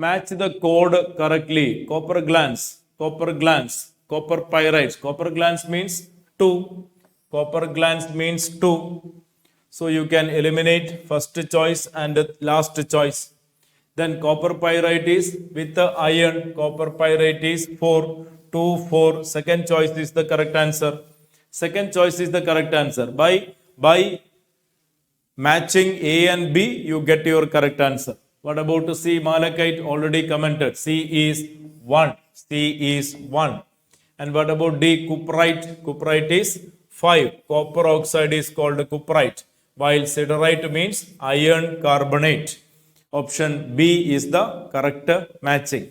Match the code correctly. Copper glance, copper glance, copper pyrites. Copper glance means 2. Copper glance means 2. So you can eliminate first choice and last choice. Then copper pyrite is with the iron. Copper pyrite is 4. 2, 4. Second choice is the correct answer. Second choice is the correct answer. By matching A and B, you get your correct answer. What about C? Malachite already commented. C is 1. C is 1. And what about D? Cuprite. Cuprite is 5. Copper oxide is called cuprite, while siderite means iron carbonate. Option B is the correct matching.